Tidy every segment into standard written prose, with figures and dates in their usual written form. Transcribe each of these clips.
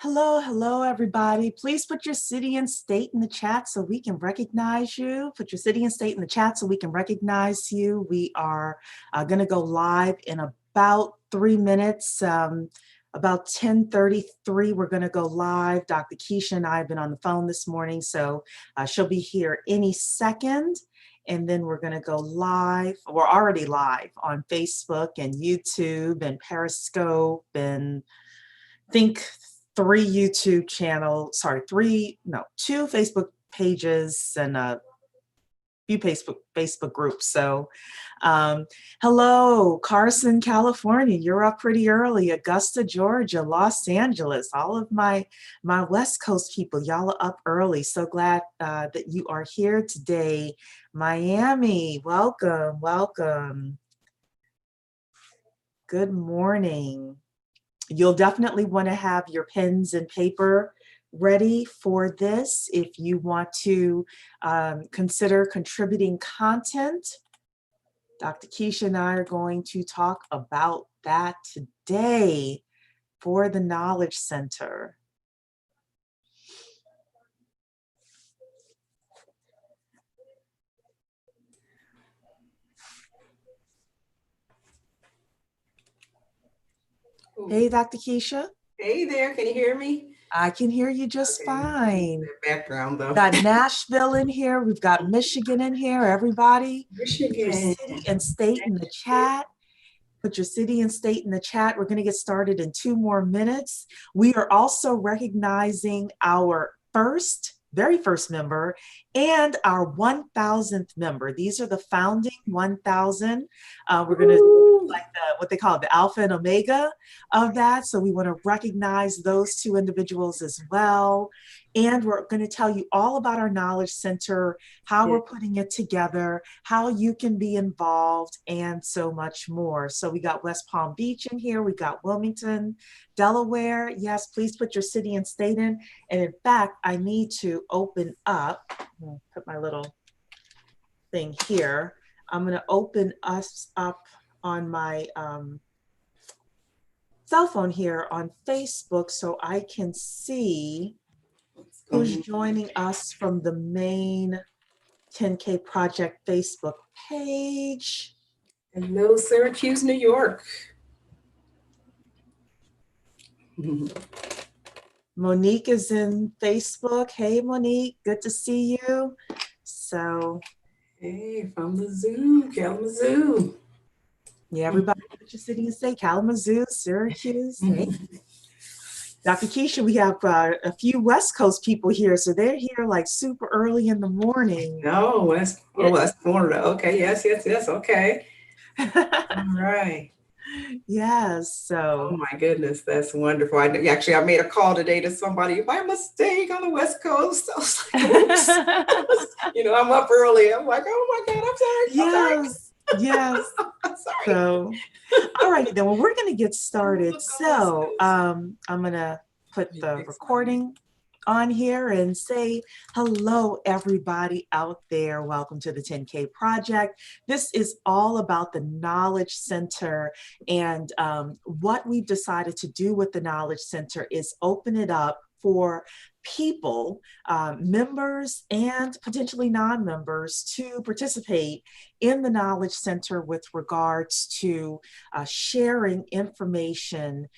Hello, hello, everybody. Please put your city and state in the chat so we can recognize you. Put your city and state in the chat so we can recognize you. We are going to go live in about 3 minutes. About 10:33, we're going to go live. Dr. Keisha and I have been on the phone this morning, so she'll be here any second. And then we're going to go live. We're already live on Facebook and YouTube and Periscope and think two Facebook pages and a few Facebook groups. So hello, Carson, California. You're up pretty early. Augusta, Georgia, Los Angeles, all of my West Coast people, y'all are up early. So glad that you are here today. Miami, welcome, welcome. Good morning. You'll definitely want to have your pens and paper ready for this if you want to consider contributing content. Dr. Keisha and I are going to talk about that today for the Knowledge Center. Hey, Dr. Keisha. Hey there, can you hear me? I can hear you just fine. Background though. We've got Nashville in here. We've got Michigan in here. Everybody, Michigan. Your city and state in the chat. Put your city and state in the chat. We're going to get started in 2 more minutes. We are also recognizing our very first member and our 1,000th member. These are the founding 1,000. We're going to like what they call the alpha and omega of that. So we want to recognize those 2 individuals as well. And we're going to tell you all about our Knowledge Center, how we're putting it together, how you can be involved, and so much more. So we got West Palm Beach in here. We got Wilmington, Delaware. Yes, please put your city and state in. And in fact, I need to open up, put my little thing here. I'm going to open us up on my cell phone here on Facebook so I can see who's joining us from the main 10K Project Facebook page. Hello, Syracuse, New York. Monique is in Facebook. Hey, Monique, good to see you. So, hey, from the zoo, Kalamazoo. Yeah, everybody put your city and state, Kalamazoo, Syracuse. Hey. Dr. Keisha, we have a few West Coast people here, so they're here like super early in the morning. Oh, West Florida. Okay, yes, okay. All right. Yes, so. Oh my goodness, that's wonderful. I made a call today to somebody by mistake on the West Coast. I was like, oops. I'm up early. I'm like, oh my God, I'm sorry. Yes. Yes. Sorry. So, all righty then. Well, we're going to get started. So, I'm going to put the recording on here and say hello, everybody out there. Welcome to the 10K Project. This is all about the Knowledge Center, and what we've decided to do with the Knowledge Center is open it up for people, members and potentially non-members, to participate in the Knowledge Center with regards to sharing information.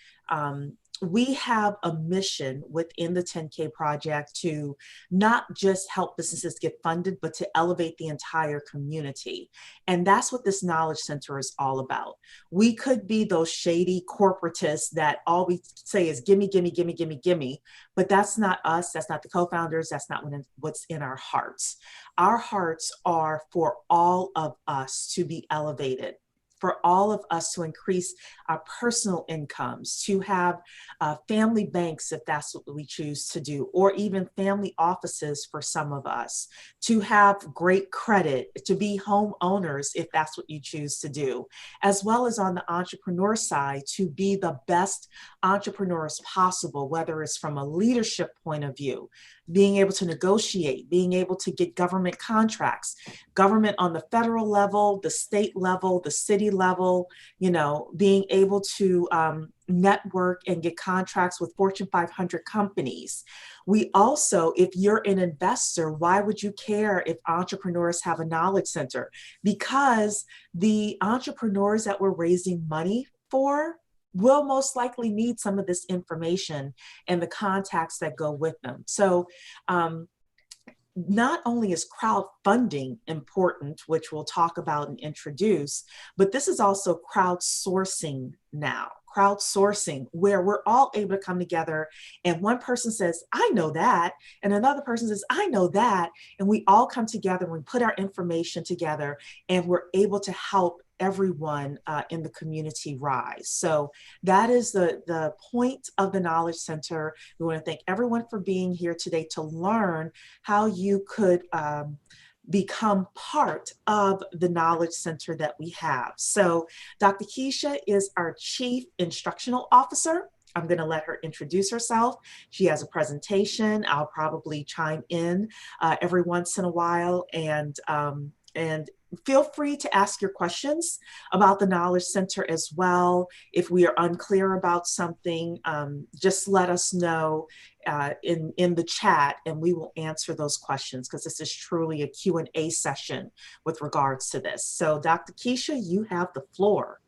We have a mission within the 10K Project to not just help businesses get funded, but to elevate the entire community. And that's what this Knowledge Center is all about. We could be those shady corporatists that all we say is gimme, gimme, gimme, gimme, gimme, but that's not us. That's not the co-founders. That's not what's in our hearts. Our hearts are for all of us to be elevated, for all of us to increase our personal incomes, to have family banks if that's what we choose to do, or even family offices for some of us, to have great credit, to be homeowners if that's what you choose to do, as well as on the entrepreneur side, to be the best entrepreneurs possible, whether it's from a leadership point of view, being able to negotiate, being able to get government contracts, government on the federal level, the state level, the city level, being able to network and get contracts with Fortune 500 companies. We also, if you're an investor, why would you care if entrepreneurs have a knowledge center? Because the entrepreneurs that we're raising money for will most likely need some of this information and the contacts that go with them. So not only is crowdfunding important, which we'll talk about and introduce, but this is also crowdsourcing now. Crowdsourcing, where we're all able to come together and one person says, I know that, and another person says, I know that, and we all come together and we put our information together and we're able to help everyone in the community rise. So that is the point of the Knowledge Center. We want to thank everyone for being here today to learn how you could become part of the Knowledge Center that we have. So Dr. Keisha is our Chief Instructional Officer. I'm going to let her introduce herself. She has a presentation. I'll probably chime in every once in a while, and feel free to ask your questions about the Knowledge Center as well. If we are unclear about something, just let us know in the chat and we will answer those questions, because this is truly a Q&A session with regards to this. So Dr. Keisha, you have the floor.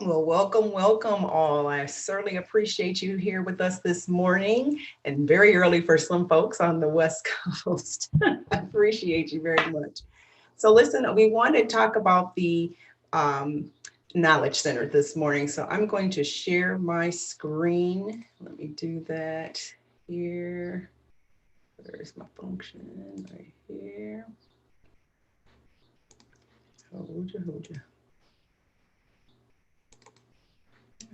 Well, welcome all. I certainly appreciate you here with us this morning, and very early for some folks on the West Coast. I appreciate you very much. So listen, we want to talk about the Knowledge Center this morning. So I'm going to share my screen. Let me do that here. Where's my function? Right here. Hold you.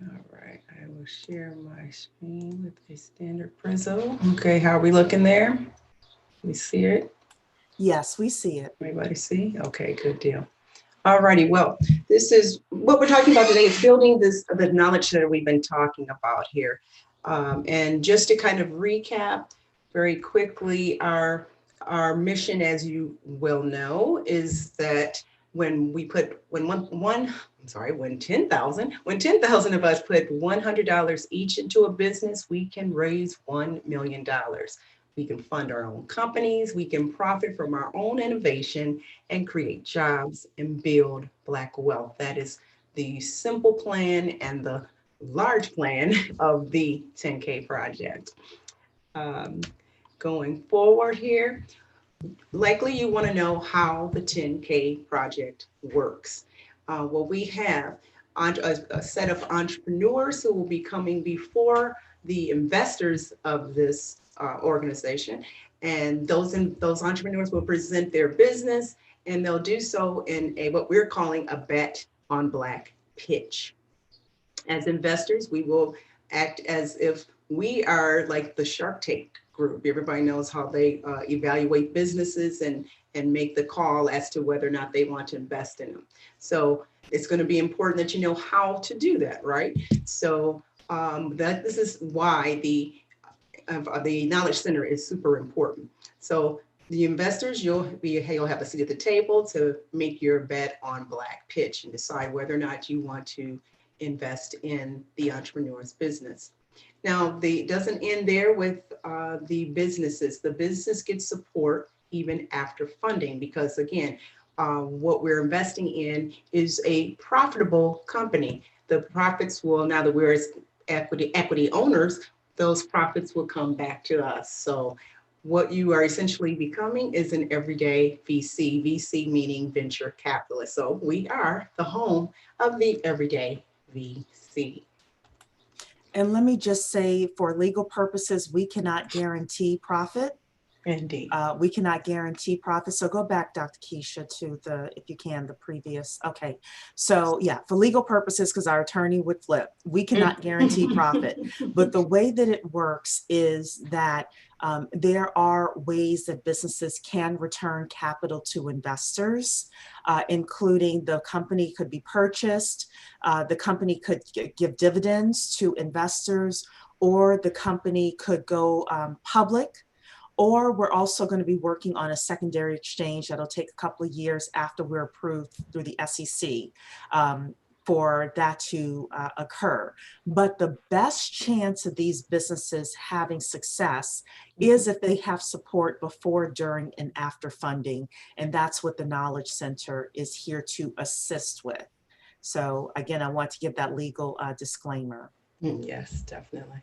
All right, I will share my screen with a standard Prezzo. Okay, how are we looking there? We see it? Yes, we see it. Everybody see? Okay, good deal. All righty, well, this is what we're talking about today, is building the knowledge center we've been talking about here. And just to kind of recap very quickly, our mission, as you will know, is that when 10,000 of us put $100 each into a business, we can raise $1 million. We can fund our own companies, we can profit from our own innovation and create jobs and build Black wealth. That is the simple plan and the large plan of the 10K project. Going forward here, likely you want to know how the 10K project works. Well, we have a set of entrepreneurs who will be coming before the investors of this organization, and those entrepreneurs will present their business, and they'll do so in what we're calling a Bet on Black pitch. As investors, we will act as if we are like the Shark Tank group. Everybody knows how they evaluate businesses and make the call as to whether or not they want to invest in them. So it's going to be important that you know how to do that, right? So this is why the Knowledge Center is super important. So the investors, you'll have a seat at the table to make your Bet on Black pitch and decide whether or not you want to invest in the entrepreneur's business. Now, it doesn't end there with the businesses. The business gets support even after funding, because again, what we're investing in is a profitable company. The profits will, now that we're equity owners, those profits will come back to us. So what you are essentially becoming is an everyday VC meaning venture capitalist. So we are the home of the everyday VC. And let me just say, for legal purposes, we cannot guarantee profit. Indeed. We cannot guarantee profit. So go back, Dr. Keisha, to if you can, the previous. Okay. So yeah, for legal purposes, because our attorney would flip, we cannot guarantee profit. But the way that it works is that there are ways that businesses can return capital to investors, including the company could be purchased, the company could give dividends to investors, or the company could go public. Or we're also going to be working on a secondary exchange that'll take a couple of years after we're approved through the SEC for that to occur. But the best chance of these businesses having success is if they have support before, during, and after funding. And that's what the Knowledge Center is here to assist with. So again, I want to give that legal disclaimer. Yes, definitely.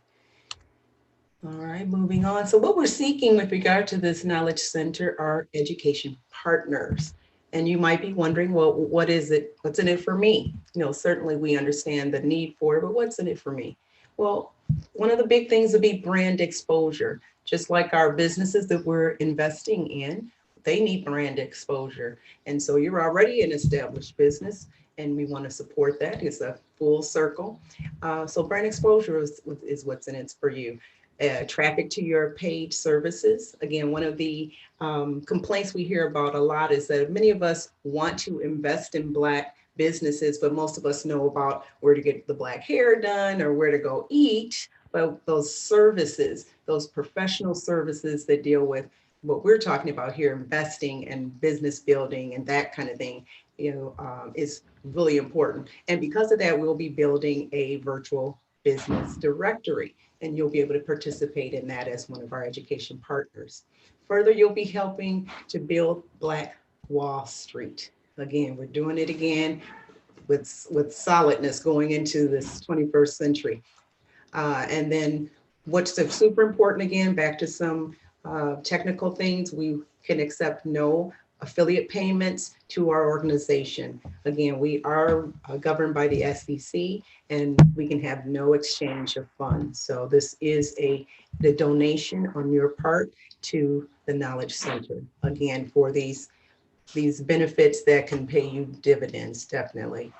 All right, moving on. So what we're seeking with regard to this Knowledge Center are education partners. And you might be wondering, well, what is it? What's in it for me? You know, certainly we understand the need for it, but what's in it for me? Well, one of the big things would be brand exposure. Just like our businesses that we're investing in, they need brand exposure. And so you're already an established business, and we want to support that. It's a full circle. So brand exposure is what's in it for you. Traffic to your paid services. Again, one of the complaints we hear about a lot is that many of us want to invest in Black businesses, but most of us know about where to get the Black hair done or where to go eat. But those services, those professional services that deal with what we're talking about here, investing and business building and that kind of thing, is really important. And because of that, we'll be building a virtual business directory, and you'll be able to participate in that as one of our education partners. Further, you'll be helping to build Black Wall Street. Again, we're doing it again with solidness going into this 21st century. And then what's super important, again, back to some technical things, we can accept no affiliate payments to our organization. Again, we are governed by the SEC, and we can have no exchange of funds. So this is the donation on your part to the Knowledge Center. Again, for these benefits that can pay you dividends, definitely,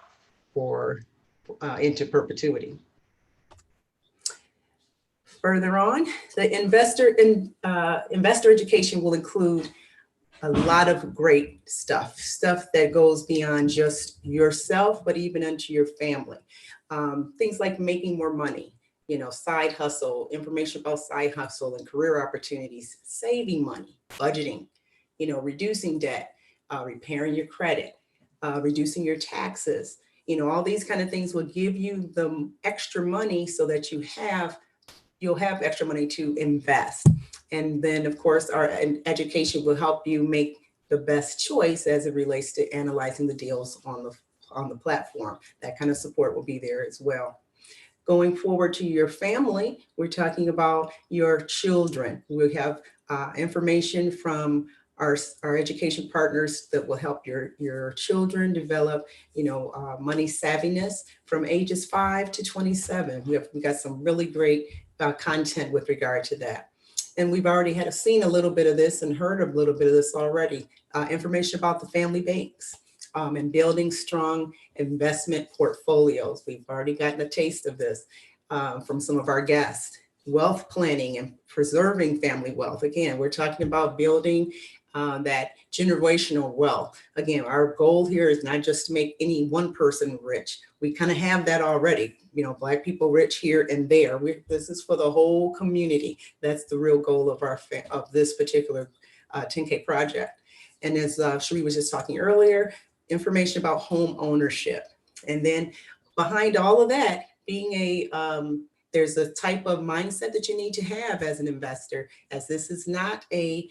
for into perpetuity. Further on, the investor education will include a lot of great stuff that goes beyond just yourself, but even into your family. Things like making more money, side hustle, information about side hustle and career opportunities, saving money, budgeting, reducing debt, repairing your credit, reducing your taxes. All these kind of things will give you the extra money so that you'll have extra money to invest. And then, of course, our education will help you make the best choice as it relates to analyzing the deals on the platform. That kind of support will be there as well. Going forward to your family, we're talking about your children. We have information from our education partners that will help your children develop, money savviness from ages 5 to 27. We got some really great content with regard to that. And we've already seen a little bit of this and heard a little bit of this already. Information about the family banks and building strong investment portfolios. We've already gotten a taste of this from some of our guests. Wealth planning and preserving family wealth. Again, we're talking about building that generational wealth. Again, our goal here is not just to make any one person rich. We kind of have that already. Black people rich here and there. This is for the whole community. That's the real goal of this particular 10K project. And as Cherie was just talking earlier, information about home ownership. And then behind all of that, being there's a type of mindset that you need to have as an investor, as this is not a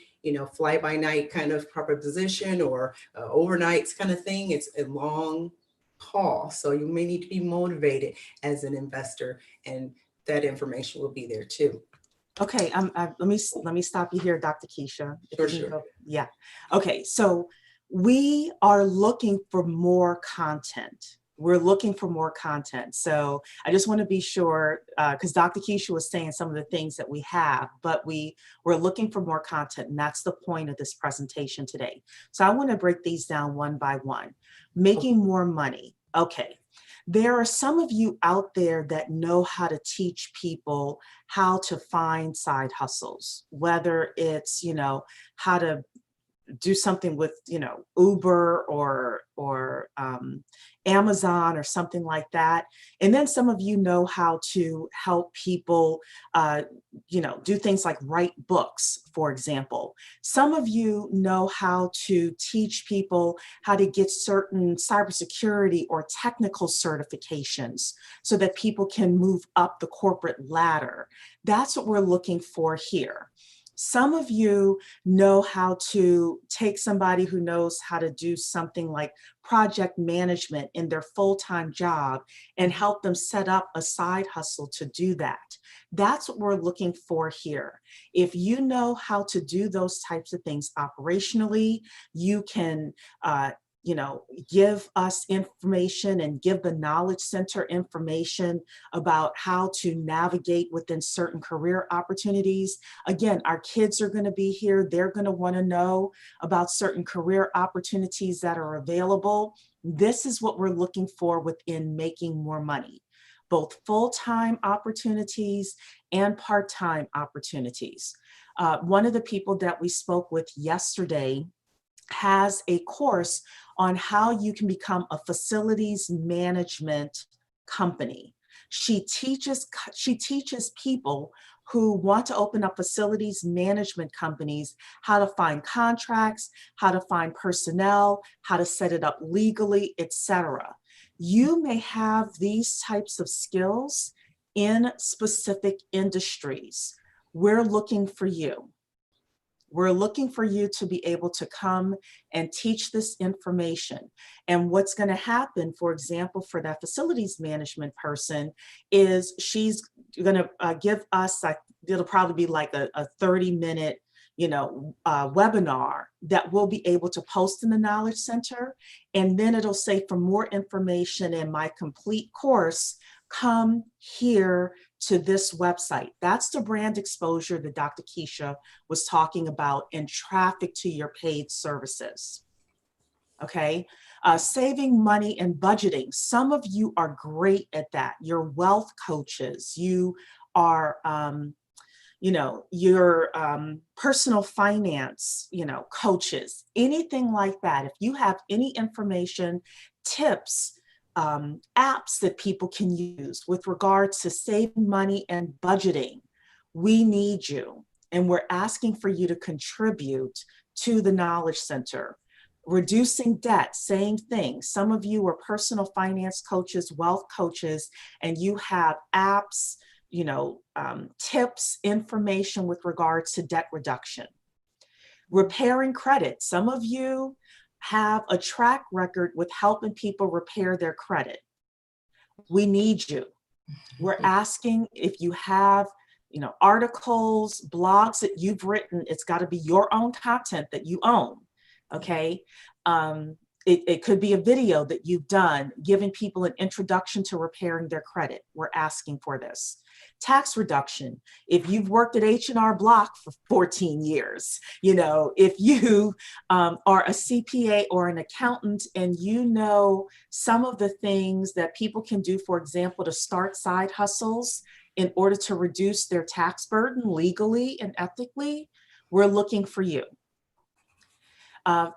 fly by night kind of proposition or overnights kind of thing. It's a long haul. So you may need to be motivated as an investor, and that information will be there too. Okay, let me stop you here, Dr. Keisha. Sure. Yeah. Okay, so we are looking for more content. We're looking for more content. So I just want to be sure, because Dr. Keisha was saying some of the things that we have, but we're looking for more content, and that's the point of this presentation today. So I want to break these down one by one. Making more money. Okay. There are some of you out there that know how to teach people how to find side hustles, whether it's, how to do something with, Uber or Amazon or something like that. And then some of you know how to help people, do things like write books, for example. Some of you know how to teach people how to get certain cybersecurity or technical certifications so that people can move up the corporate ladder. That's what we're looking for here. Some of you know how to take somebody who knows how to do something like project management in their full-time job and help them set up a side hustle to do that. That's what we're looking for here. If you know how to do those types of things operationally, you can give us information and give the Knowledge Center information about how to navigate within certain career opportunities. Again, our kids are going to be here. They're going to want to know about certain career opportunities that are available. This is what we're looking for within making more money, both full-time opportunities and part-time opportunities. One of the people that we spoke with yesterday has a course on how you can become a facilities management company. She teaches people who want to open up facilities management companies how to find contracts, how to find personnel, how to set it up legally, etc. You may have these types of skills in specific industries. We're looking for you. We're looking for you to be able to come and teach this information. And what's going to happen, for example, for that facilities management person is she's going to give us, it'll probably be like a 30-minute webinar that we'll be able to post in the Knowledge Center. And then it'll say, for more information in my complete course, come here to this website. That's the brand exposure that Dr. Keisha was talking about in traffic to your paid services. Okay, saving money and budgeting. Some of you are great at that. You're wealth coaches. You are, your personal finance, coaches, anything like that. If you have any information, tips, apps that people can use with regards to saving money and budgeting, we need you. And we're asking for you to contribute to the Knowledge Center. Reducing debt, same thing. Some of you are personal finance coaches, wealth coaches, and you have apps, tips, information with regards to debt reduction. Repairing credit. Some of you have a track record with helping people repair their credit. We need you. We're asking if you have, articles, blogs that you've written, it's got to be your own content that you own. Okay. It could be a video that you've done giving people an introduction to repairing their credit. We're asking for this. Tax reduction. If you've worked at H&R Block for 14 years, if you are a CPA or an accountant and you know some of the things that people can do, for example, to start side hustles in order to reduce their tax burden legally and ethically, we're looking for you.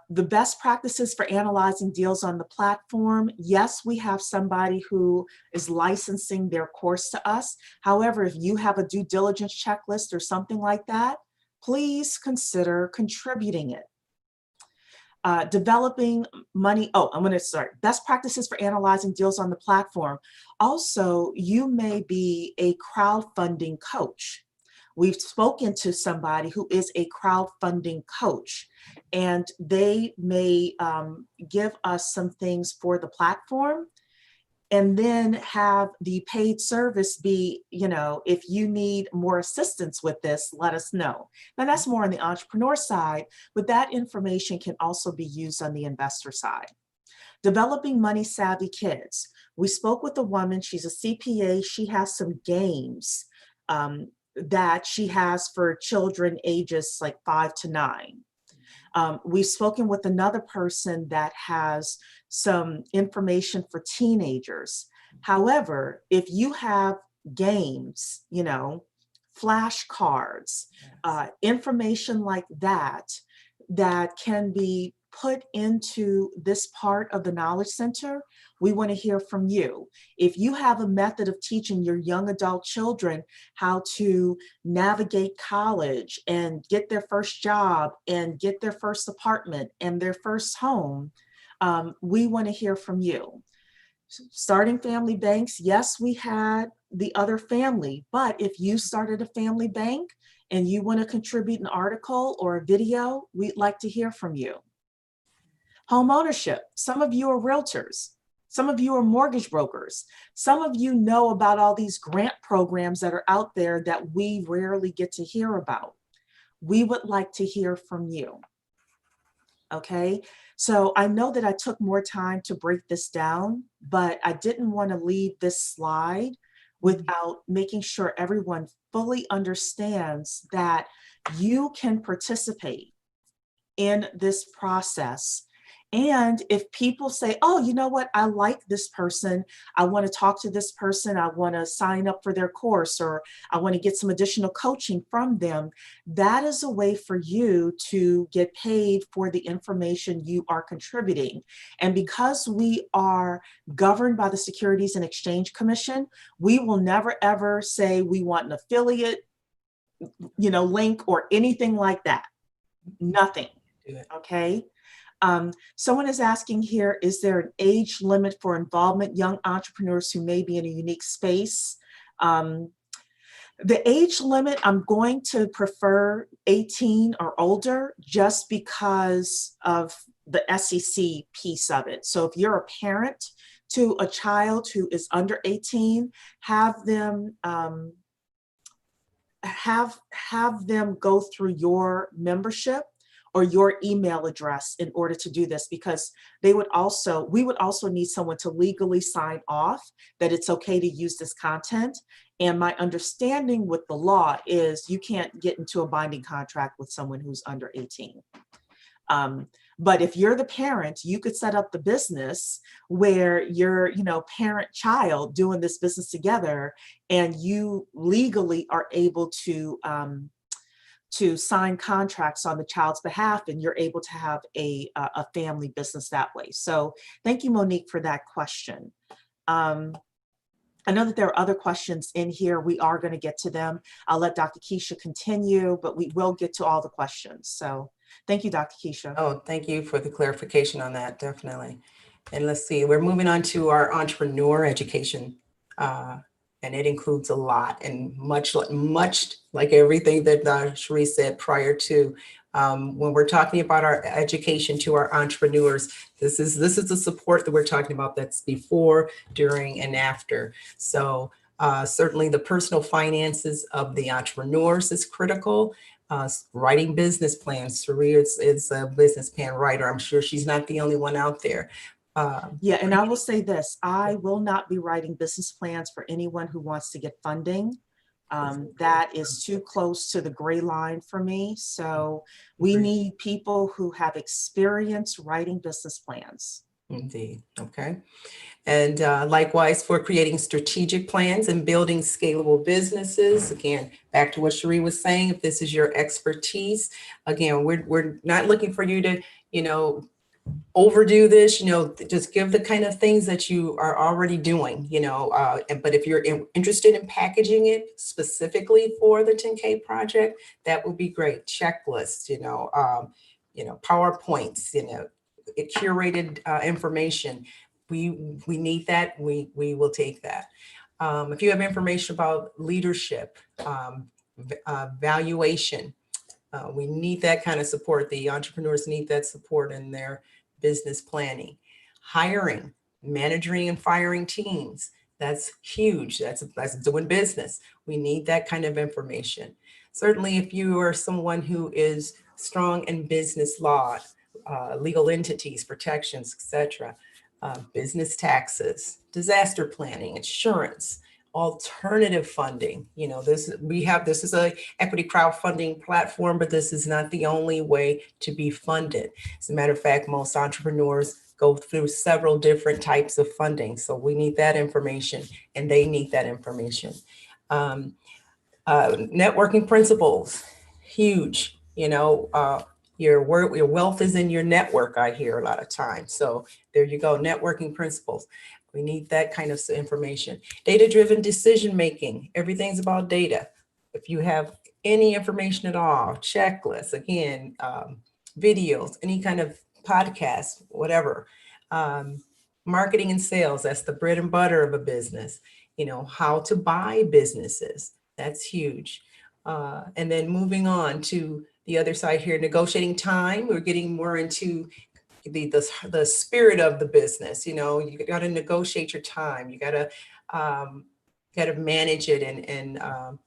The best practices for analyzing deals on the platform. Yes, we have somebody who is licensing their course to us. However, if you have a due diligence checklist or something like that, please consider contributing it. Developing money. Oh, I'm going to start. Best practices for analyzing deals on the platform. Also, you may be a crowdfunding coach. We've spoken to somebody who is a crowdfunding coach, and they may give us some things for the platform and then have the paid service be, if you need more assistance with this, let us know. Now that's more on the entrepreneur side, but that information can also be used on the investor side. Developing money savvy kids. We spoke with a woman, she's a CPA, she has some games that she has for children ages like 5 to 9. We've spoken with another person that has some information for teenagers. However, if you have games, flashcards, information like that, that can be put into this part of the Knowledge Center, we want to hear from you. If you have a method of teaching your young adult children how to navigate college and get their first job and get their first apartment and their first home, we want to hear from you. Starting family banks, yes, we had the other family, but if you started a family bank and you want to contribute an article or a video, we'd like to hear from you. Home ownership, some of you are realtors, some of you are mortgage brokers, some of you know about all these grant programs that are out there that we rarely get to hear about. We would like to hear from you. Okay, so I know that I took more time to break this down, but I didn't want to leave this slide without making sure everyone fully understands that you can participate in this process. And if people say, oh, you know what, I like this person, I want to talk to this person, I want to sign up for their course, or I want to get some additional coaching from them, that is a way for you to get paid for the information you are contributing. And because we are governed by the Securities and Exchange Commission, we will never ever say we want an affiliate, link or anything like that. Nothing. Okay. Someone is asking here, is there an age limit for involvement, young entrepreneurs who may be in a unique space? The age limit, I'm going to prefer 18 or older just because of the SEC piece of it. So if you're a parent to a child who is under 18, have them go through your membership or your email address in order to do this, because we would also need someone to legally sign off that it's okay to use this content. And my understanding with the law is you can't get into a binding contract with someone who's under 18. But if you're the parent, you could set up the business where you're, parent-child doing this business together, and you legally are able to sign contracts on the child's behalf, and you're able to have a family business that way. So thank you, Monique, for that question. I know that there are other questions in here. We are going to get to them. I'll let Dr. Keisha continue, but we will get to all the questions. So thank you, Dr. Keisha. Oh, thank you for the clarification on that, definitely. And let's see, we're moving on to our entrepreneur education. And it includes a lot, and much like everything that Cherie said prior to, when we're talking about our education to our entrepreneurs, this is the support that we're talking about that's before, during, and after. So certainly the personal finances of the entrepreneurs is critical. Writing business plans. Cherie is a business plan writer. I'm sure she's not the only one out there. Yeah, and I will say this, I will not be writing business plans for anyone who wants to get funding. That is too close to the gray line for me. So we need people who have experience writing business plans. Indeed. Okay. And likewise for creating strategic plans and building scalable businesses. Again, back to what Cherie was saying, if this is your expertise, again, we're not looking for you to, overdo this, just give the kind of things that you are already doing, but if you're interested in packaging it specifically for the 10K project, that would be great. Checklists, PowerPoints, curated information. We need that. We will take that. If you have information about leadership, valuation, we need that kind of support. The entrepreneurs need that support in their business planning. Hiring, managing and firing teams. That's huge. That's doing business. We need that kind of information. Certainly if you are someone who is strong in business law, legal entities, protections, etc., business taxes, disaster planning, insurance, alternative funding. This is a equity crowdfunding platform, but this is not the only way to be funded. As a matter of fact, most entrepreneurs go through several different types of funding. So we need that information, and they need that information. Networking principles, huge. Your wealth is in your network, I hear a lot of times. So there you go, networking principles. We need that kind of information. Data-driven decision-making, everything's about data. If you have any information at all, checklists, again, videos, any kind of podcast, whatever. Marketing and sales, that's the bread and butter of a business. You know, how to buy businesses, that's huge. And then moving on to the other side here, negotiating time, we're getting more into the spirit of the business. You know, you got to negotiate your time. You got to manage it and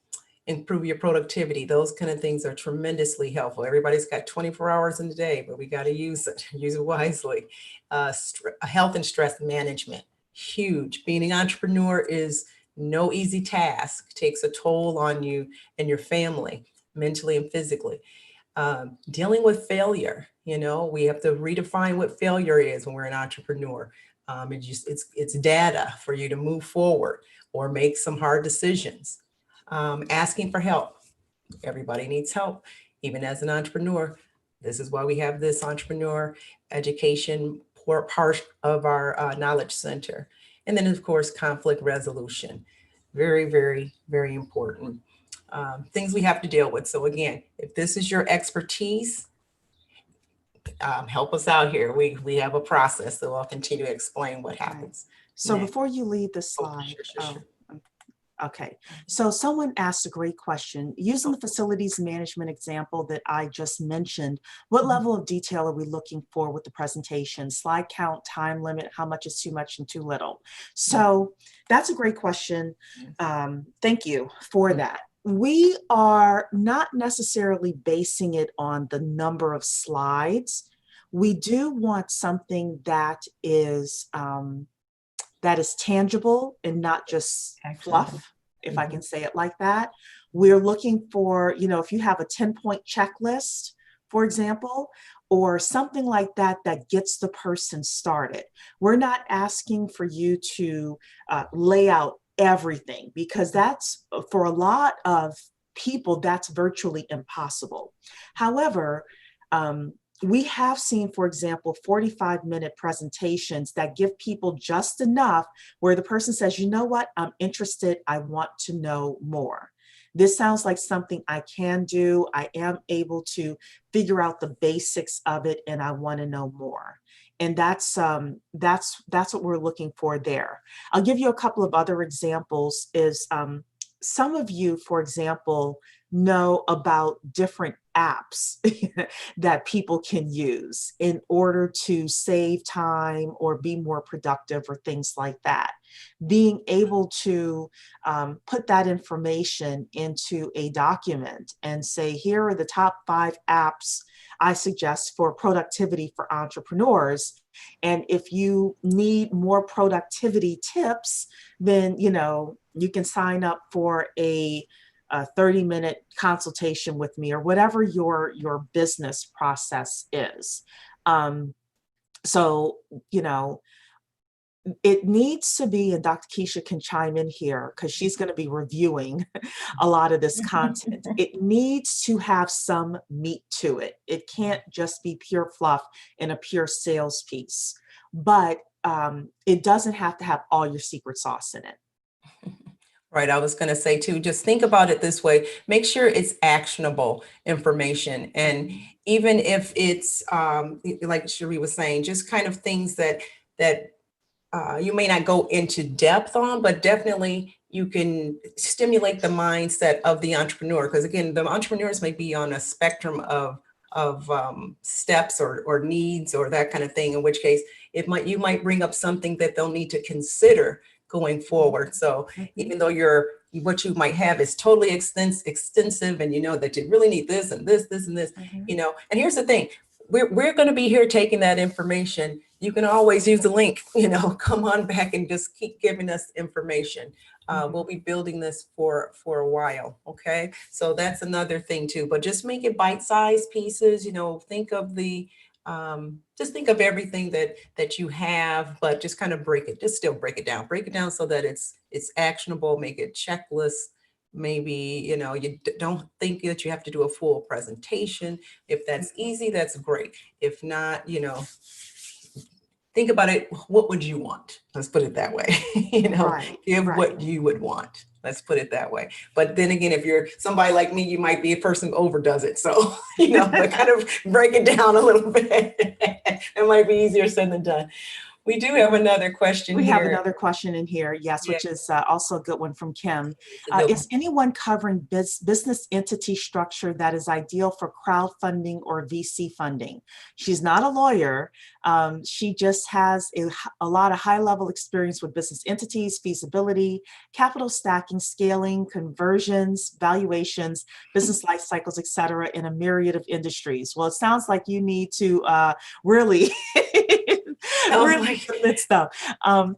improve your productivity. Those kind of things are tremendously helpful. Everybody's got 24 hours in the day, but we got to use it wisely. Health and stress management, huge. Being an entrepreneur is no easy task. It takes a toll on you and your family, mentally and physically. Dealing with failure, you know, we have to redefine what failure is when we're an entrepreneur. It's data for you to move forward or make some hard decisions. Asking for help. Everybody needs help, even as an entrepreneur. This is why we have this entrepreneur education part of our knowledge center. And then, of course, conflict resolution. Very, very, very important. Things we have to deal with. So again, if this is your expertise, help us out here. We have a process, so I'll continue to explain what happens. So next. before you leave the slide, Sure. okay. So someone asked a great question. Using the facilities management example that I just mentioned, what level of detail are we looking for with the presentation? Slide count, time limit, how much is too much and too little? So that's a great question. Thank you for that. We are not necessarily basing it on the number of slides. We do want something that is tangible and not just fluff, if I can say it like that. We're looking for, you know, if you have a 10-point checklist, for example, or something like that, that gets the person started. We're not asking for you to lay out everything, because that's, for a lot of people, that's virtually impossible. However, we have seen, for example, 45-minute presentations that give people just enough where the person says, you know what, I'm interested, I want to know more. This sounds like something I can do. I am able to figure out the basics of it, and I want to know more. And that's what we're looking for there. I'll give you a couple of other examples. Some of you, for example, know about different apps that people can use in order to save time or be more productive or things like that. Being able to put that information into a document and say, here are the top 5 apps I suggest for productivity for entrepreneurs. And if you need more productivity tips, then, you know, you can sign up for a 30-minute consultation with me, or whatever your business process is. So, you know, it needs to be, and Dr. Keisha can chime in here because she's going to be reviewing a lot of this content. It needs to have some meat to it. It can't just be pure fluff and a pure sales piece, but it doesn't have to have all your secret sauce in it. Right. I was going to say too, just think about it this way. Make sure it's actionable information. And even if it's like Cherie was saying, just kind of things that you may not go into depth on, but definitely you can stimulate the mindset of the entrepreneur. Because again, the entrepreneurs may be on a spectrum of steps or needs or that kind of thing, in which case you might bring up something that they'll need to consider going forward. So even though what you might have is totally extensive, and you know that you really need this and this and this, you know. And here's the thing, we're going to be here taking that information. You can always use the link, you know, come on back and just keep giving us information. We'll be building this for a while. Okay. So that's another thing too, but just make it bite-sized pieces, you know, just think of everything that you have, but just kind of break it down so that it's actionable, make it checklist, maybe, you know, don't think that you have to do a full presentation. If that's easy, that's great. If not, you know, think about it. What would you want? Let's put it that way. You know, Right, give right. what you would want. Let's put it that way. But then again, if you're somebody like me, you might be a person who overdoes it. So, you know, to kind of break it down a little bit, it might be easier said than done. We do have another question We have here. another question in here, yes, Yeah, which is also a good one from Kim. it's a good one. Is anyone covering business entity structure that is ideal for crowdfunding or VC funding? She's not a lawyer. She just has a lot of high-level experience with business entities, feasibility, capital stacking, scaling, conversions, valuations, business life cycles, et cetera, in a myriad of industries. Well, it sounds like you need to really Sounds really like submit stuff.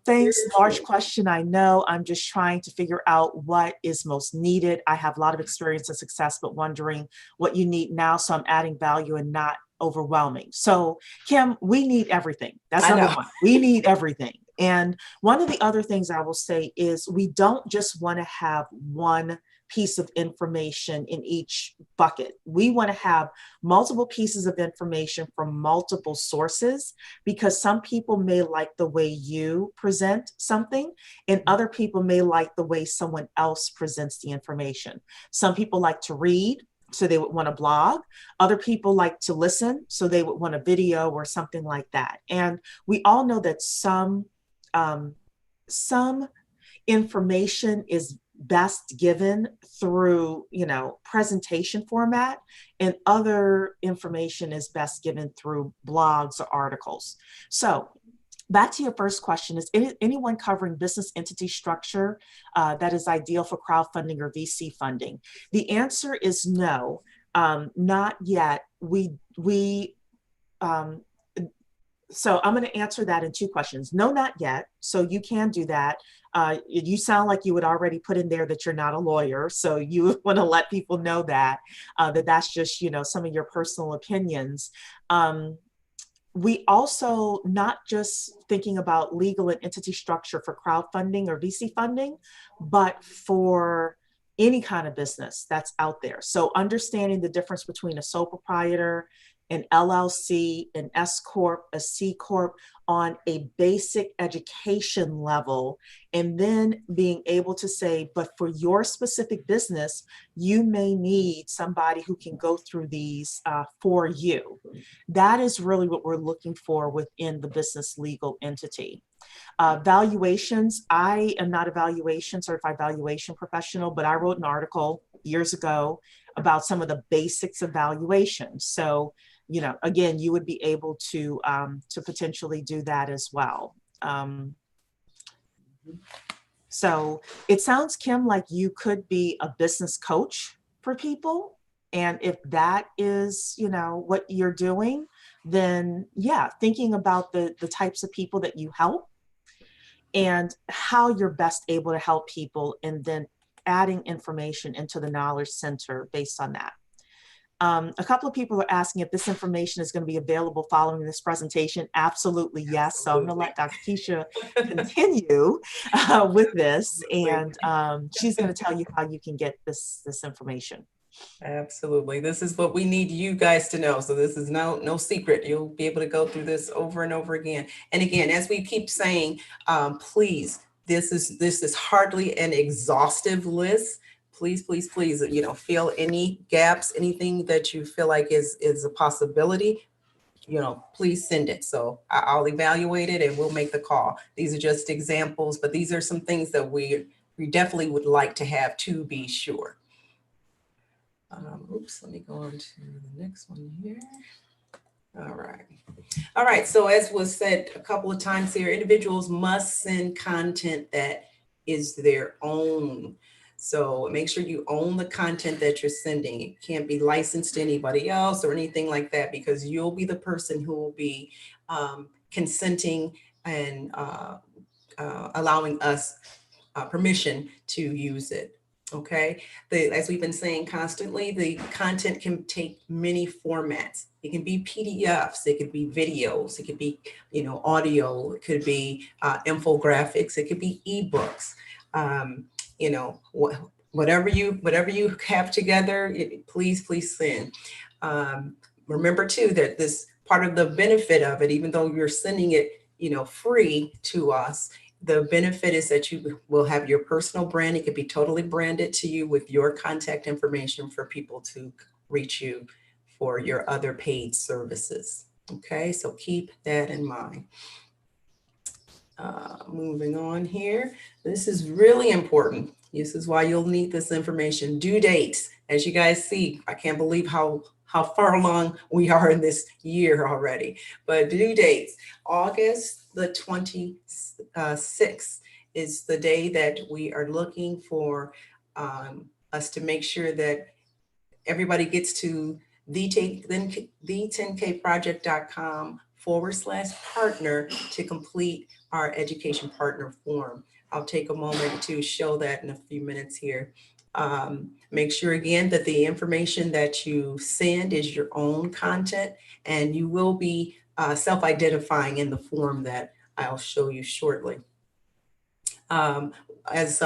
Thanks, large seriously. question. I know I'm just trying to figure out what is most needed. I have a lot of experience and success, but wondering what you need now. So I'm adding value and not overwhelming. So Kim, we need everything. That's I number know. one. We need everything. And one of the other things I will say is we don't just want to have one piece of information in each bucket. We want to have multiple pieces of information from multiple sources, because some people may like the way you present something and other people may like the way someone else presents the information. Some people like to read, so they would want a blog. Other people like to listen, so they would want a video or something like that. And we all know that some information is best given through, you know, presentation format, and other information is best given through blogs or articles. So back to your first question, is anyone covering business entity structure that is ideal for crowdfunding or VC funding? The answer is no, not yet. So I'm going to answer that in two questions. No, not yet. So you can do that. You sound like you would already put in there that you're not a lawyer. So you want to let people know that, that's just, you know, some of your personal opinions. We also not just thinking about legal and entity structure for crowdfunding or VC funding, but for any kind of business that's out there. So understanding the difference between a sole proprietor, an LLC, an S Corp, a C Corp on a basic education level, and then being able to say, but for your specific business, you may need somebody who can go through these for you. That is really what we're looking for within the business legal entity. Valuations, I am not a certified valuation professional, but I wrote an article years ago about some of the basics of valuation. So, you know, again, you would be able to potentially do that as well. So it sounds, Kim, like you could be a business coach for people. And if that is, you know, what you're doing, then yeah, thinking about the types of people that you help and how you're best able to help people, and then adding information into the knowledge center based on that. A couple of people are asking if this information is going to be available following this presentation. Absolutely, yes. So I'm going to let Dr. Keisha continue with this, and she's going to tell you how you can get this information. Absolutely. This is what we need you guys to know. So this is no secret. You'll be able to go through this over and over again. And again, as we keep saying, please, this is hardly an exhaustive list. Please, please, please, you know, fill any gaps, anything that you feel like is a possibility, you know, please send it. So I'll evaluate it and we'll make the call. These are just examples, but these are some things that we definitely would like to have to be sure. Oops, let me go on to the next one here. All right. All right. So as was said a couple of times here, individuals must send content that is their own. So make sure you own the content that you're sending. It can't be licensed to anybody else or anything like that, because you'll be the person who will be consenting and allowing us permission to use it. Okay, as we've been saying constantly, the content can take many formats. It can be PDFs, it could be videos, it could be, you know, audio, it could be infographics, it could be ebooks, you know, whatever you have together, please send. Remember too that this part of the benefit of it, even though you're sending it, free to us, the benefit is that you will have your personal brand. It could be totally branded to you with your contact information for people to reach you for your other paid services. Okay, so keep that in mind. Moving on here. This is really important. This is why you'll need this information. Due dates. As you guys see, I can't believe how far along we are in this year already. But due dates, August the 26th is the day that we are looking for us to make sure that everybody gets to the10kproject.com/partner to complete our education partner form. I'll take a moment to show that in a few minutes here. Make sure again that the information that you send is your own content, and you will be self-identifying in the form that I'll show you shortly. As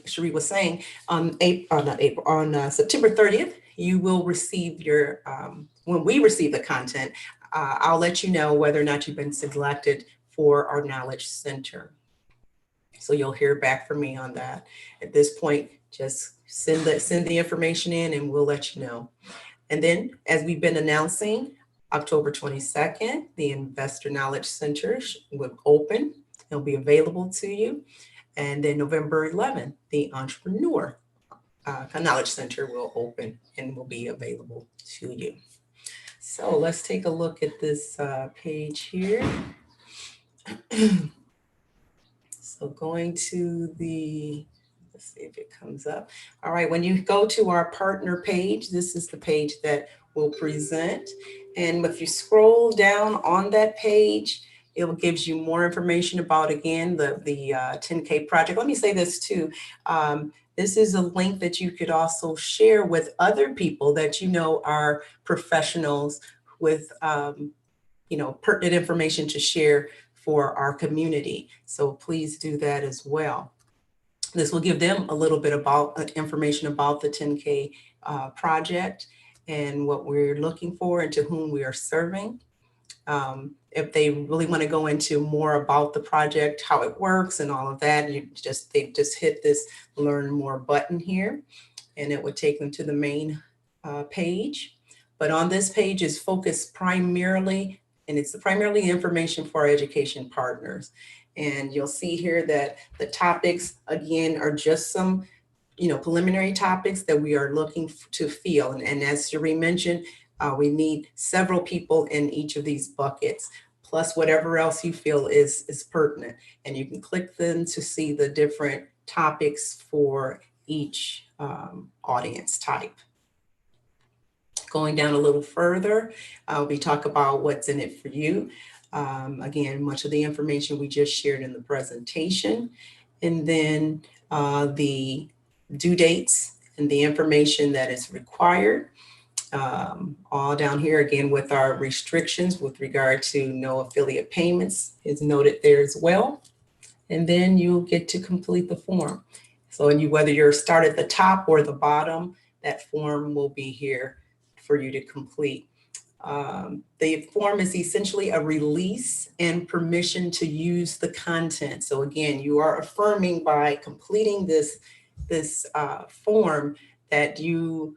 Cherie was saying, on September 30th, you will receive your, when we receive the content, I'll let you know whether or not you've been selected for our Knowledge Center. So you'll hear back from me on that. At this point, just send the information in and we'll let you know. And then, as we've been announcing, October 22nd, the Investor Knowledge Center will open. It'll be available to you. And then November 11th, the Entrepreneur Knowledge Center will open and will be available to you. So let's take a look at this page here. So going to let's see if it comes up. All right, when you go to our partner page, this is the page that will present. And if you scroll down on that page, it gives you more information about, again, the 10K project. Let me say this too. This is a link that you could also share with other people that you know are professionals with pertinent information to share for our community. So please do that as well. This will give them a little bit about information about the 10K project and what we're looking for and to whom we are serving. If they really want to go into more about the project, how it works and all of that, they just hit this learn more button here and it would take them to the main page. But on this page is focused primarily, and it's primarily information for our education partners. And you'll see here that the topics, again, are just some preliminary topics that we are looking to fill. And as Cherie mentioned, we need several people in each of these buckets, plus whatever else you feel is pertinent. And you can click them to see the different topics for each audience type. Going down a little further, we talk about what's in it for you. Again, much of the information we just shared in the presentation. And then the due dates and the information that is required. All down here again with our restrictions with regard to no affiliate payments is noted there as well. And then you'll get to complete the form. So whether you're start at the top or the bottom, that form will be here for you to complete. The form is essentially a release and permission to use the content. So again, you are affirming by completing this form that you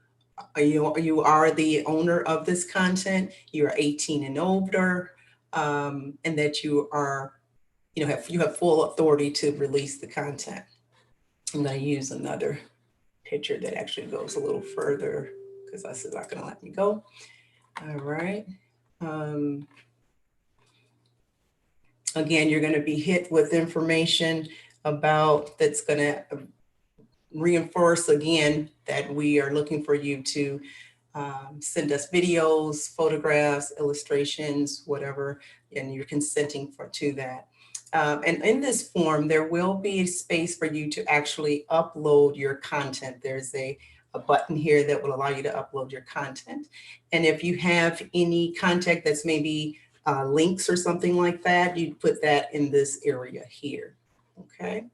are the owner of this content, you are 18 and older, and that you are, you have full authority to release the content. I'm going to use another picture that actually goes a little further because this is not going to let me go. All right. Again, you're going to be hit with information that's going to reinforce again that we are looking for you to send us videos, photographs, illustrations, whatever, and you're consenting to that. And in this form, there will be a space for you to actually upload your content. There's a button here that will allow you to upload your content. And if you have any content that's maybe links or something like that, you'd put that in this area here, okay?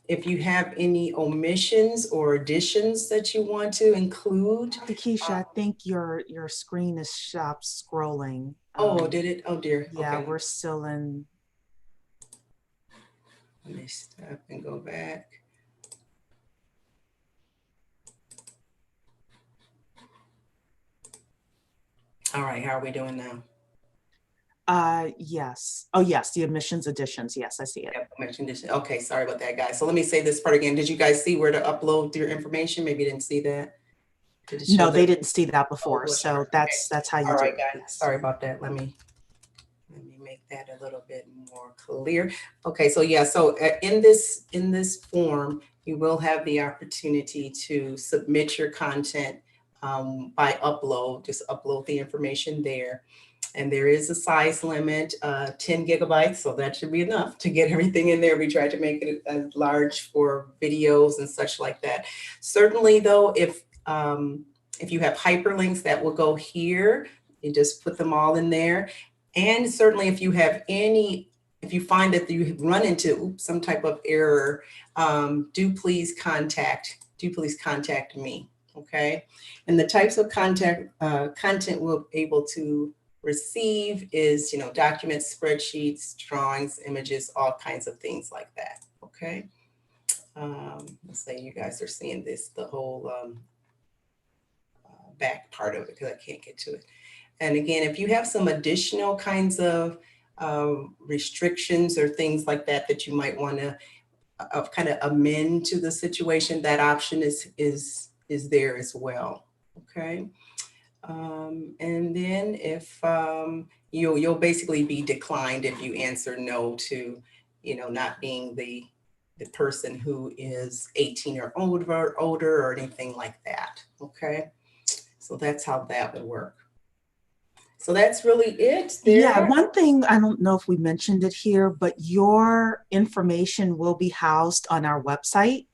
if you have any omissions or additions that you want to include. Dr. Keisha, I think your screen is scrolling. Oh, did it? Oh dear. Yeah, Okay. we're still in. Let me stop and go back. All right, how are we doing now? Yes. Oh, yes, the admissions additions. Yes, I see it. Yep, omission addition. Okay, sorry about that, guys. So let me say this part again. Did you guys see where to upload your information? Maybe you didn't see that. Did it show No, they that? didn't see that Oh, before. well, So sure. that's how you All do right, it. guys. Yes. Sorry about that. Let me make that a little bit more clear. Okay, so yeah, so in this form, you will have the opportunity to submit your content by upload. Just upload the information there. And there is a size limit, 10 gigabytes, so that should be enough to get everything in there. We try to make it as large for videos and such like that. Certainly though, if you have hyperlinks that will go here, you just put them all in there. And certainly if you have if you find that you run into some type of error, do please contact me, okay? And the types of content we'll be able to receive is, documents, spreadsheets, drawings, images, all kinds of things like that, okay? Let's say you guys are seeing this, the whole back part of it, because I can't get to it. And again, if you have some additional kinds of restrictions or things like that that you might want to kind of amend to the situation, that option is there as well, okay? And then if you'll basically be declined if you answer no to, not being the person who is 18 or older or anything like that. Okay, so that's how that would work. So that's really it there. Yeah, one thing, I don't know if we mentioned it here, but your information will be housed on our website.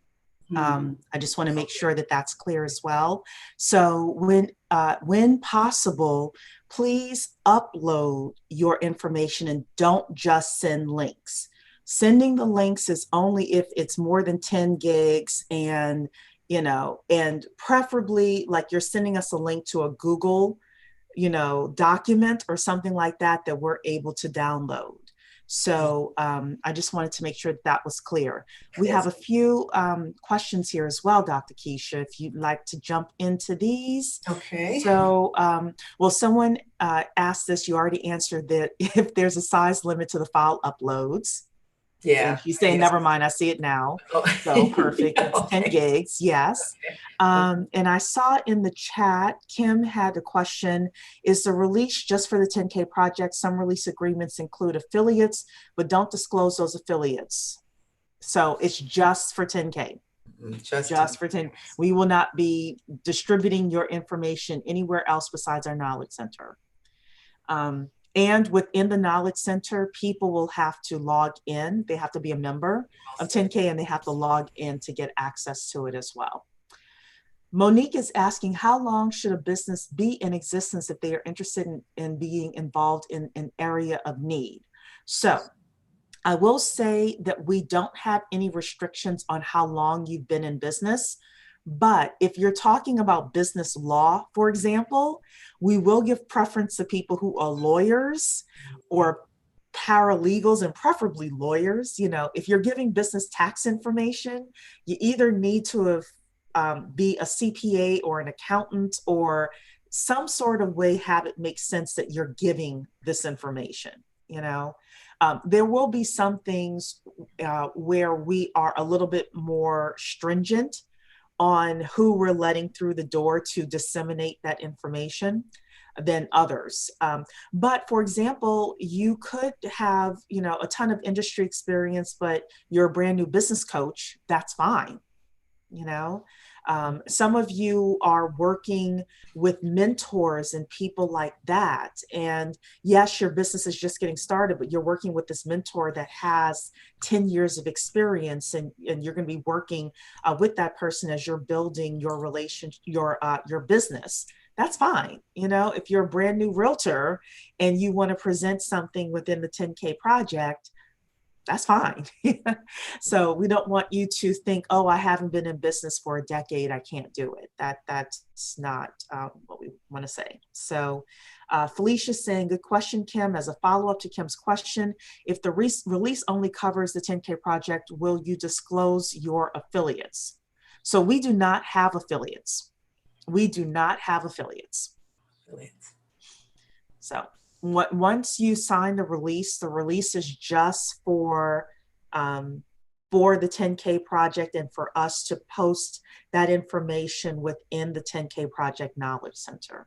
I just want to make sure that that's clear as well. So when possible, please upload your information and don't just send links. Sending the links is only if it's more than 10 gigs and, and preferably like you're sending us a link to a Google, document or something like that we're able to download. So I just wanted to make sure that was clear. We have a few questions here as well, Dr. Keisha, if you'd like to jump into these. Okay. So, well, someone asked this, you already answered that if there's a size limit to the file uploads. Yeah. And she's saying, never mind, I see it now. So perfect. It's 10 gigs. Yes. And I saw in the chat, Kim had a question. Is the release just for the 10K project? Some release agreements include affiliates, but don't disclose those affiliates. So it's just for 10K. Just for 10. We will not be distributing your information anywhere else besides our Knowledge Center. And within the Knowledge Center, people will have to log in. They have to be a member of 10K and they have to log in to get access to it as well. Monique is asking, how long should a business be in existence if they are interested in being involved in an area of need? So I will say that we don't have any restrictions on how long you've been in business. But if you're talking about business law, for example, we will give preference to people who are lawyers or paralegals and preferably lawyers. If you're giving business tax information, you either need to have be a CPA or an accountant or some sort of way have it make sense that you're giving this information. There will be some things where we are a little bit more stringent on who we're letting through the door to disseminate that information than others. But for example, you could have, a ton of industry experience, but you're a brand new business coach, that's fine. Some of you are working with mentors and people like that. And yes, your business is just getting started, but you're working with this mentor that has 10 years of experience and you're going to be working with that person as you're building your relationship, your business. That's fine. If you're a brand new realtor and you want to present something within the 10K project, That's fine. So we don't want you to think, oh, I haven't been in business for a decade, I can't do it. That's not what we want to say. So Felicia's saying, good question, Kim. As a follow-up to Kim's question, if the release only covers the 10K project, will you disclose your affiliates? So we do not have affiliates. We do not have affiliates. So once you sign the release is just for the 10K project and for us to post that information within the 10K Project Knowledge Center.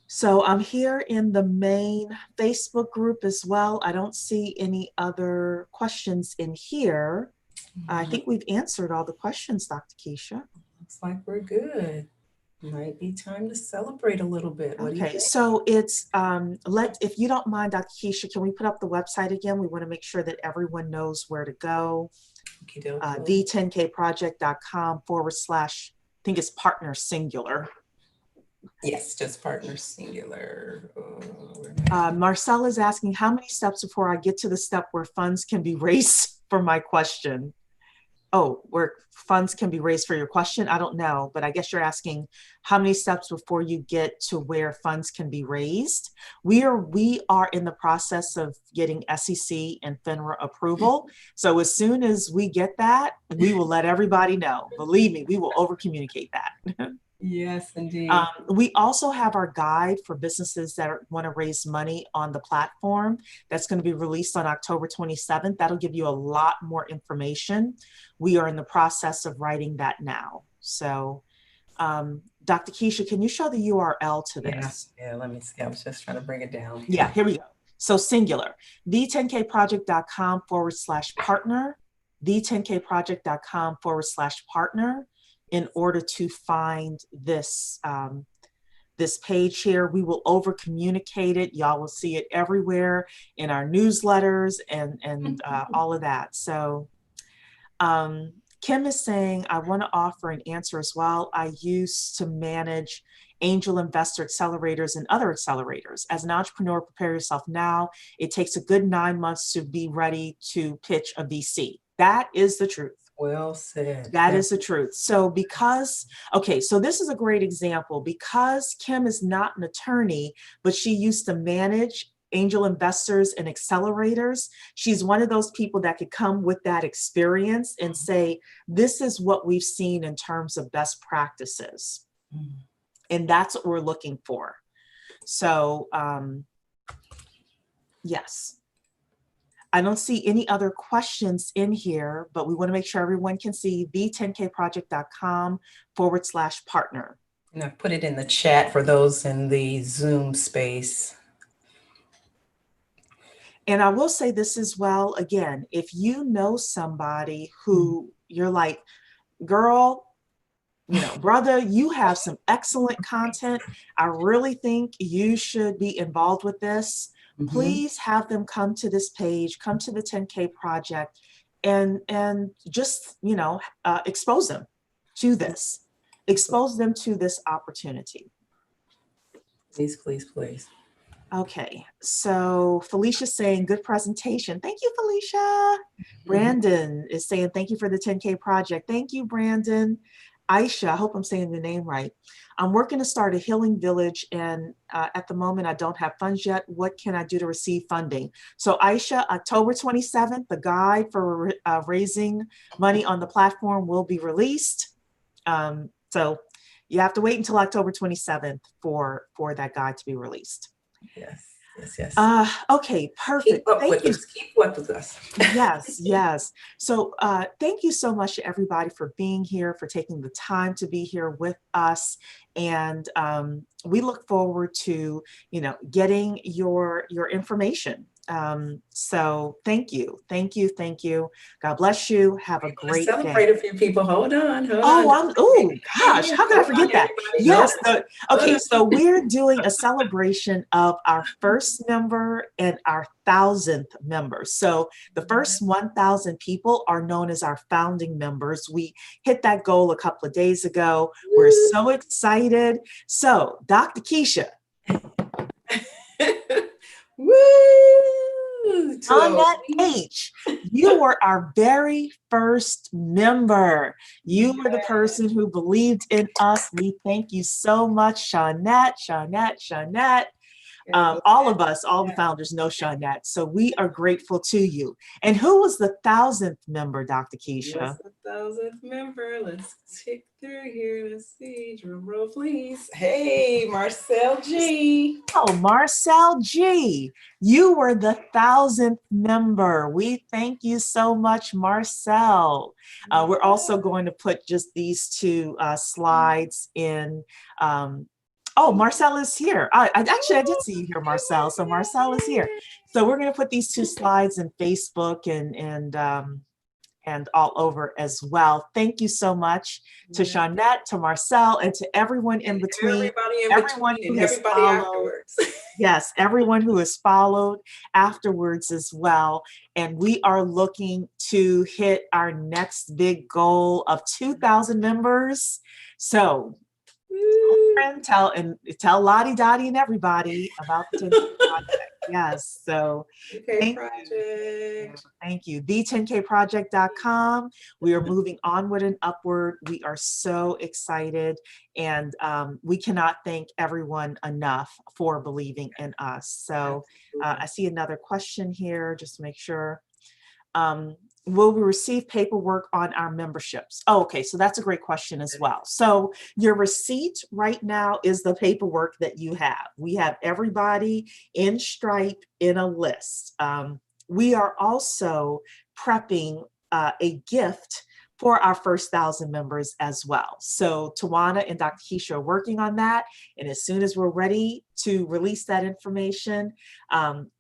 So I'm here in the main Facebook group as well. I don't see any other questions in here. I think we've answered all the questions, Dr. Keisha. Looks like we're good. Might be time to celebrate a little bit. What do you Okay, think? so it's if you don't mind, Dr. Keisha, can we put up the website again? We want to make sure that everyone knows where to go. The10kproject.com / I think it's partner singular. Yes, just partner singular. Marcel is asking, how many steps before I get to the step where funds can be raised for my question? Oh, where funds can be raised for your question? I don't know, but I guess you're asking how many steps before you get to where funds can be raised. We are in the process of getting SEC and FINRA approval. So as soon as we get that, we will let everybody know. Believe me, we will over communicate that. Yes, indeed. We also have our guide for businesses that want to raise money on the platform. That's going to be released on October 27th. That'll give you a lot more information. We are in the process of writing that now. So, Dr. Keisha, can you show the URL to this? Yeah, let me see. I was just trying to bring it down. Yeah, here we go. So singular, the10kproject.com / partner, the10kproject.com / partner. In order to find this this page here, we will over communicate it. Y'all will see it everywhere in our newsletters and all of that. So Kim is saying, I want to offer an answer as well. I used to manage angel investor accelerators and other accelerators. As an entrepreneur, prepare yourself now. It takes a good 9 months to be ready to pitch a VC. That is the truth. Well said. That is the truth. So so this is a great example because Kim is not an attorney, but she used to manage angel investors and accelerators. She's one of those people that could come with that experience and say, this is what we've seen in terms of best practices. And that's what we're looking for. So, yes. I don't see any other questions in here, but we want to make sure everyone can see the10kproject.com / partner. And I've put it in the chat for those in the Zoom space. And I will say this as well. Again, if you know somebody who you're like, girl, brother, you have some excellent content. I really think you should be involved with this. Please have them come to this page, come to the 10K Project and just, expose them to this, expose them to this opportunity. Please, please, please. Okay, so Felicia's saying, good presentation. Thank you, Felicia. Brandon is saying, thank you for the 10K Project. Thank you, Brandon. Aisha, I hope I'm saying the name right. I'm working to start a healing village and at the moment I don't have funds yet. What can I do to receive funding? So Aisha, October 27th, the guide for raising money on the platform will be released. So you have to wait until October 27th for that guide to be released. Yes. Yes. Okay, perfect. Keep up with us. Yes. So thank you so much to everybody for being here, for taking the time to be here with us. And we look forward to, getting your information. So thank you. God bless you. Have a great day. Celebrate a few people. Hold on. Gosh, how could I forget that? Yes. Okay, so we're doing a celebration of our first member and our 1,000th member. So the first 1,000 people are known as our founding members. We hit that goal a couple of days ago. We're so excited. So Dr. Keisha. Woo! Shawnette H, you were our very first member. You were the person who believed in us. We thank you so much, Shawnette. All of us, all the founders know Shawnette, so we are grateful to you. And who was the 1,000th member, Dr. Keisha? What's the 1,000th member? Let's tick through here. Let's see. Drum roll, please. Hey, Marcel G. Oh, Marcel G. You were the 1,000th member. We thank you so much, Marcel. We're also going to put just these two slides in. Oh, Marcel is here. I did see you here, Marcel. So Marcel is here. So we're going to put these two slides in Facebook and all over as well. Thank you so much to Shawnette, to Marcel, and to everyone in between. Everyone who has followed. Yes, everyone who has followed afterwards as well. And we are looking to hit our next big goal of 2,000 members. So tell Lottie Dottie and everybody about the 10K project. Yes, so thank you. The10kproject.com. We are moving onward and upward. We are so excited, and we cannot thank everyone enough for believing in us. So I see another question here, just to make sure. Will we receive paperwork on our memberships? Oh, okay, so that's a great question as well. So your receipt right now is the paperwork that you have. We have everybody in Stripe in a list. We are also prepping a gift for our first 1,000 members as well. So Tawana and Dr. Keisha are working on that. And as soon as we're ready to release that information,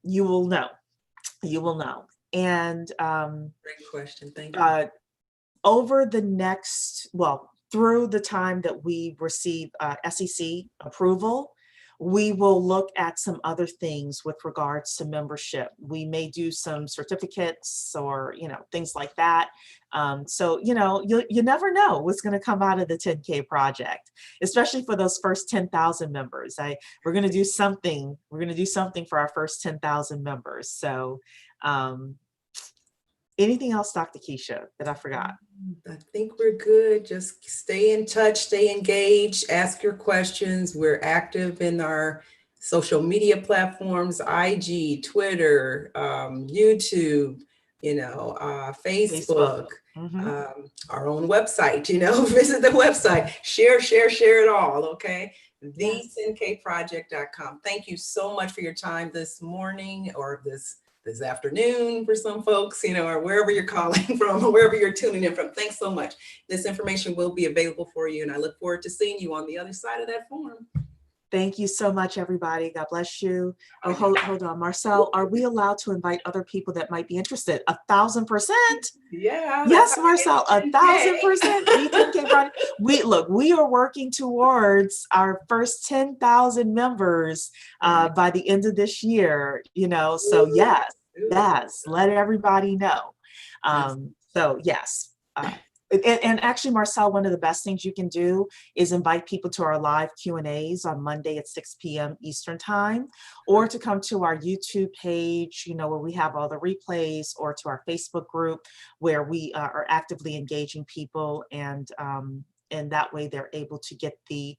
you will know. You will know. And great question. Thank you. Over the next, through the time that we receive SEC approval, we will look at some other things with regards to membership. We may do some certificates or, things like that. So, you never know what's going to come out of the 10K project, especially for those first 10,000 members. We're going to do something. We're going to do something for our first 10,000 members. So, anything else, Dr. Keisha, that I forgot? I think we're good. Just stay in touch, stay engaged, ask your questions. We're active in our social media platforms, IG, Twitter, YouTube, Facebook, our own website, visit the website, share it all, okay? The10kproject.com. Thank you so much for your time this morning or this afternoon for some folks, or wherever you're calling from, or wherever you're tuning in from. Thanks so much. This information will be available for you, and I look forward to seeing you on the other side of that form. Thank you so much, everybody. God bless you. Oh, hold on, Marcel. Are we allowed to invite other people that might be interested? 1,000%. Yeah. Yes, Marcel. 1,000%. We are working towards our first 10,000 members by the end of this year. So yes, let everybody know. So yes. And actually, Marcel, one of the best things you can do is invite people to our live Q&As on Monday at 6 p.m. Eastern time, or to come to our YouTube page, where we have all the replays, or to our Facebook group where we are actively engaging people, and that way they're able to get the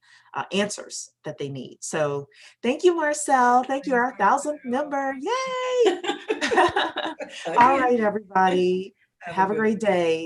answers that they need. So thank you, Marcel. Thank you, our 1,000th member. Yay! All right, everybody. Have a great day.